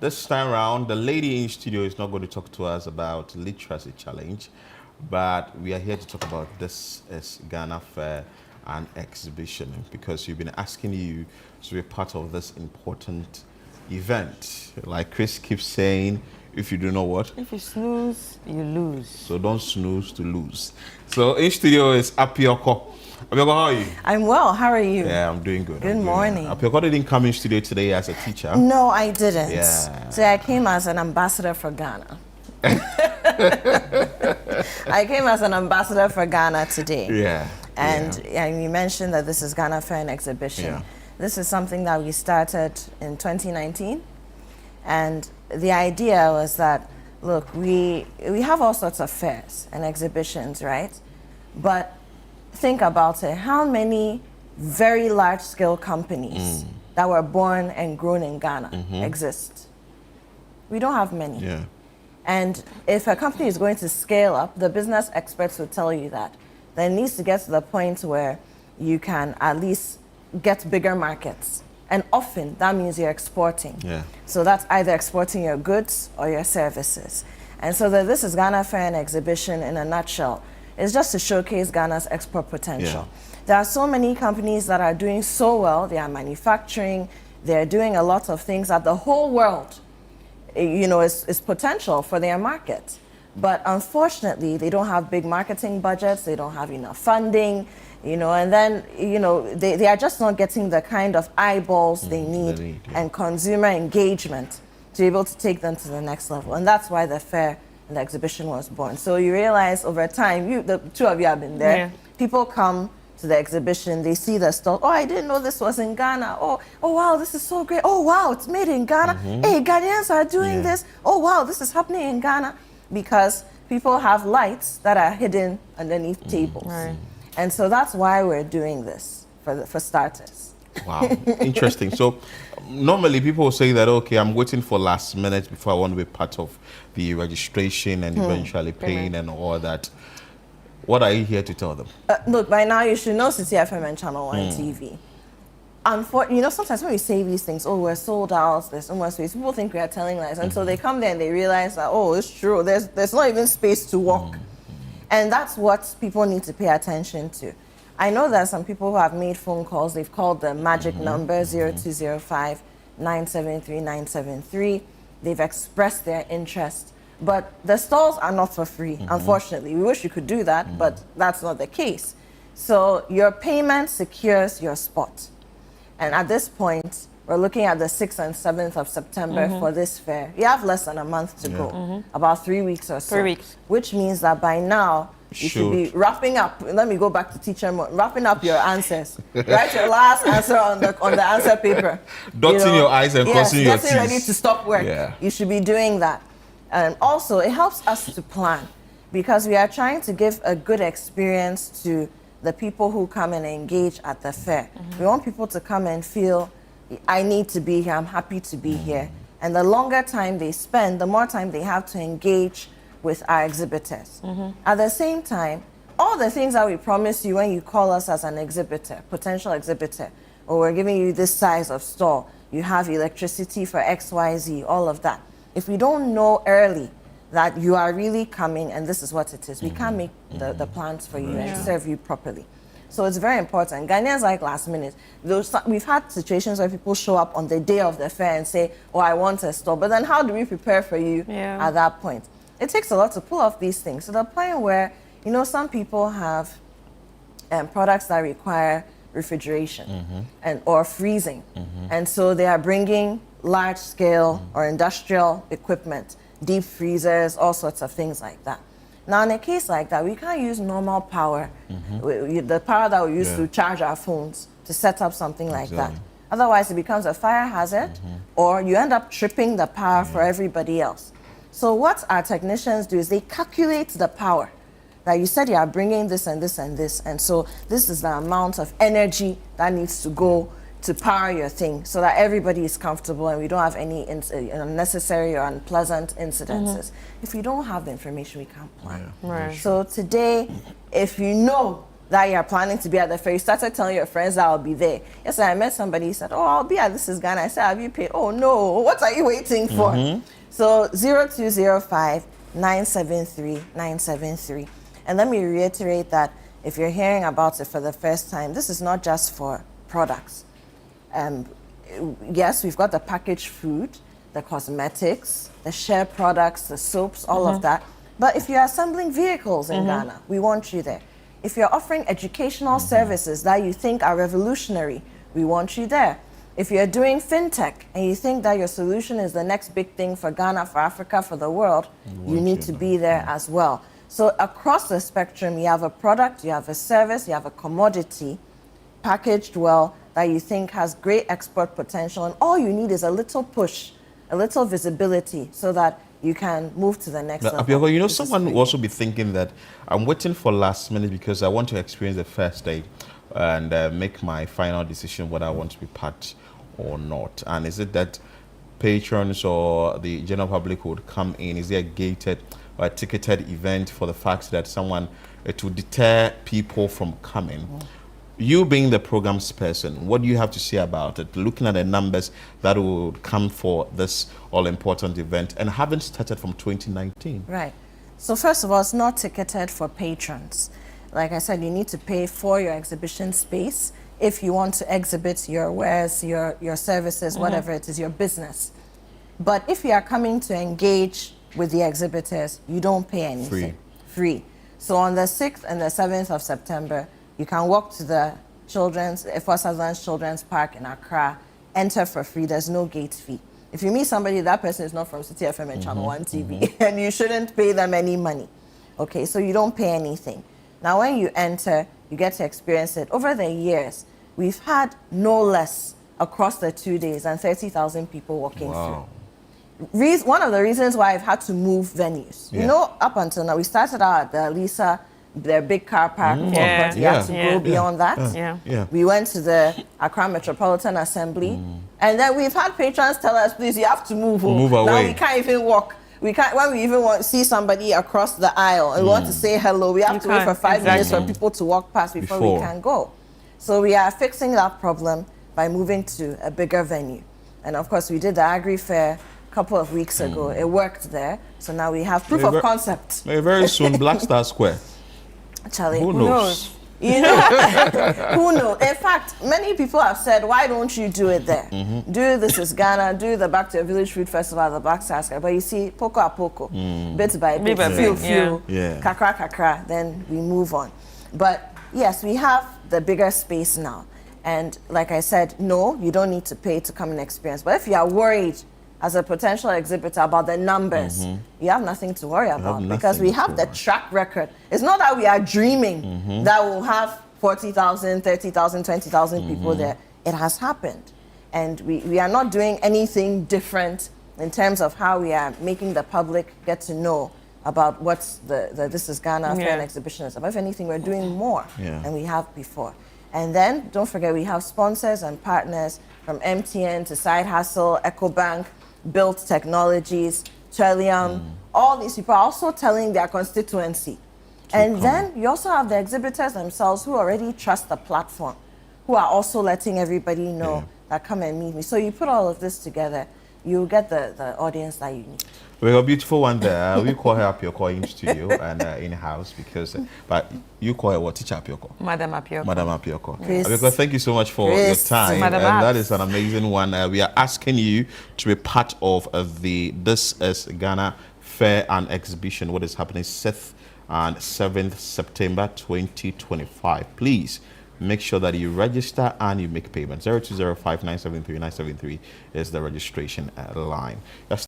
This time around, the lady in studio is not going to talk to us about literacy challenge, but we are here to talk about this is Ghana Fair and exhibition, because you've been asking you to be part of this important event. Like Chris keeps saying, if you do know what? If you snooze, you lose. So don't snooze to lose. So in studio is Apioko. Apioko, how are you? I'm well. How are you? Yeah, I'm doing good. Good morning. Apioko didn't come in studio today as a teacher. No, I didn't. Yeah. So I came as an ambassador for Ghana. I came as an ambassador for Ghana today. Yeah. And you mentioned that this is Ghana Fair and Exhibition. Yeah. This is something that we started in 2019. And the idea was that, look, we have all sorts of fairs and exhibitions, right? But think about it. How many very large-scale companies that were born and grown in Ghana exist? We don't have many. Yeah. And if a company is going to scale up, the business experts will tell you that. Then it needs to get to the point where you can at least get bigger markets. And often that means you're exporting. Yeah. So that's either exporting your goods or your services. And so this is Ghana Fair and Exhibition in a nutshell. It's just to showcase Ghana's export potential. Yeah. There are so many companies that are doing so well. They are manufacturing. They're doing a lot of things that the whole world, you know, is potential for their market. But unfortunately, they don't have big marketing budgets. They don't have enough funding, you know, and then, you know, they are just not getting the kind of eyeballs they need and consumer engagement to be able to take them to the next level. And that's why the fair and the exhibition was born. So you realize over time, the two of you have been there. Yeah. People come to the exhibition, they see the stall. Oh, I didn't know this was in Ghana. Oh, wow, this is so great. Oh, wow, it's made in Ghana. Hey, Ghanaians are doing this. Oh, wow, this is happening in Ghana. Because people have lights that are hidden underneath tables. Right. And so that's why we're doing this, for starters. Wow, interesting. So normally people will say that, okay, I'm waiting for last minute before I want to be part of the registration and eventually paying and all that. What are you here to tell them? Look, by now you should know City FM and ChannelOne TV. You know, sometimes when we say these things, oh, we're sold out, there's so much space, people think we are telling lies. And so they come there and they realize that, oh, it's true, there's not even space to walk. And that's what people need to pay attention to. I know that some people who have made phone calls, they've called the magic number 0205 973 973. They've expressed their interest. But the stalls are not for free, unfortunately. We wish you could do that, but that's not the case. So your payment secures your spot. And at this point, we're looking at the 6th and 7th of September for this fair. You have less than a month to go, about 3 weeks or so. 3 weeks. Which means that by now, you should be wrapping up. Let me go back to teacher mode. Wrapping up your answers. Write your last answer on the answer paper. Dotting your I's and crossing your T's. Getting ready to stop work. Yeah. You should be doing that. And also, it helps us to plan, because we are trying to give a good experience to the people who come and engage at the fair. We want people to come and feel, I need to be here, I'm happy to be here. And the longer time they spend, the more time they have to engage with our exhibitors. At the same time, all the things that we promise you when you call us as an exhibitor, potential exhibitor, or we're giving you this size of stall, you have electricity for XYZ, all of that. If we don't know early that you are really coming and this is what it is, we can't make the plans for you and serve you properly. So it's very important. Ghanaians like last minute. We've had situations where people show up on the day of the fair and say, oh, I want a store. But then how do we prepare for you at that point? It takes a lot to pull off these things. To the point where, you know, some people have products that require refrigeration or freezing. And so they are bringing large-scale or industrial equipment, deep freezers, all sorts of things like that. Now, in a case like that, we can't use normal power, the power that we use to charge our phones, to set up something like that. Otherwise, it becomes a fire hazard, or you end up tripping the power for everybody else. So what our technicians do is they calculate the power. That you said you are bringing this and this and this, and so this is the amount of energy that needs to go to power your thing, so that everybody is comfortable and we don't have any unnecessary or unpleasant incidences. If you don't have the information, we can't plan. So today, if you know that you're planning to be at the fair, you started telling your friends that I'll be there. Yes, I met somebody, he said, oh, I'll be at This Is Ghana. I said, have you paid? Oh, no, what are you waiting for? So 0205 973 973. And let me reiterate that if you're hearing about it for the first time, this is not just for products. Yes, we've got the packaged food, the cosmetics, the share products, the soaps, all of that. But if you're assembling vehicles in Ghana, we want you there. If you're offering educational services that you think are revolutionary, we want you there. If you're doing fintech and you think that your solution is the next big thing for Ghana, for Africa, for the world, you need to be there as well. So across the spectrum, you have a product, you have a service, you have a commodity packaged well that you think has great export potential, and all you need is a little push, a little visibility so that you can move to the next level. Apioko, you know, someone will also be thinking that I'm waiting for last minute because I want to experience the first day and make my final decision whether I want to be part or not. And is it that patrons or the general public would come in? Is there a gated or a ticketed event for the fact that someone, to deter people from coming? You being the programs person, what do you have to say about it? Looking at the numbers that would come for this all-important event and haven't started from 2019. Right. So first of all, it's not ticketed for patrons. Like I said, you need to pay for your exhibition space if you want to exhibit your wares, your services, whatever it is, your business. But if you are coming to engage with the exhibitors, you don't pay anything. Free. So on the 6th and the 7th of September, you can walk to the Children's Park in Accra, enter for free. There's no gate fee. If you meet somebody, that person is not from City FM and ChannelOne TV, and you shouldn't pay them any money. Okay, so you don't pay anything. Now, when you enter, you get to experience it. Over the years, we've had no less across the 2 days than 30,000 people walking through. One of the reasons why I've had to move venues. You know, up until now, we started out at the Lisa, their big car park, but we had to go beyond that. We went to the Accra Metropolitan Assembly, and then we've had patrons tell us, please, you have to move. Move away. Now we can't even walk. We can't, when we even want to see somebody across the aisle and want to say hello, we have to wait for 5 minutes for people to walk past before we can go. So we are fixing that problem by moving to a bigger venue. And of course, we did the Agri Fair a couple of weeks ago. It worked there. So now we have proof of concept. Very soon, Black Star Square. Charlie, who knows? You know, who knows? In fact, many people have said, why don't you do it there? Do This Is Ghana, do the Back to Your Village Food Festival at the Black Star Square. But you see, poco a poco, bit by bit, few, kakra, kakra, then we move on. But yes, we have the bigger space now. And like I said, no, you don't need to pay to come and experience. But if you are worried as a potential exhibitor about the numbers, you have nothing to worry about because we have the track record. It's not that we are dreaming that we'll have 40,000, 30,000, 20,000 people there. It has happened. And we are not doing anything different in terms of how we are making the public get to know about what's the This Is Ghana Fair and Exhibition is about. If anything, we're doing more than we have before. And then, don't forget, we have sponsors and partners from MTN to Side Hustle, EcoBank, Built Technologies, Trillium. All these people are also telling their constituency. And then you also have the exhibitors themselves who already trust the platform, who are also letting everybody know that come and meet me. So you put all of this together, you'll get the audience that you need. We have a beautiful one there. We call her Apioko in studio and in-house because, but you call her what? Teacher Apioko? Madam Apioko. Madam Apioko. Apioko, thank you so much for your time. Madam And that is an amazing one. We are asking you to be part of the This Is Ghana Fair and Exhibition, what is happening 6th and 7th September 2025. Please make sure that you register and you make payment. 0205 973 973 is the registration line.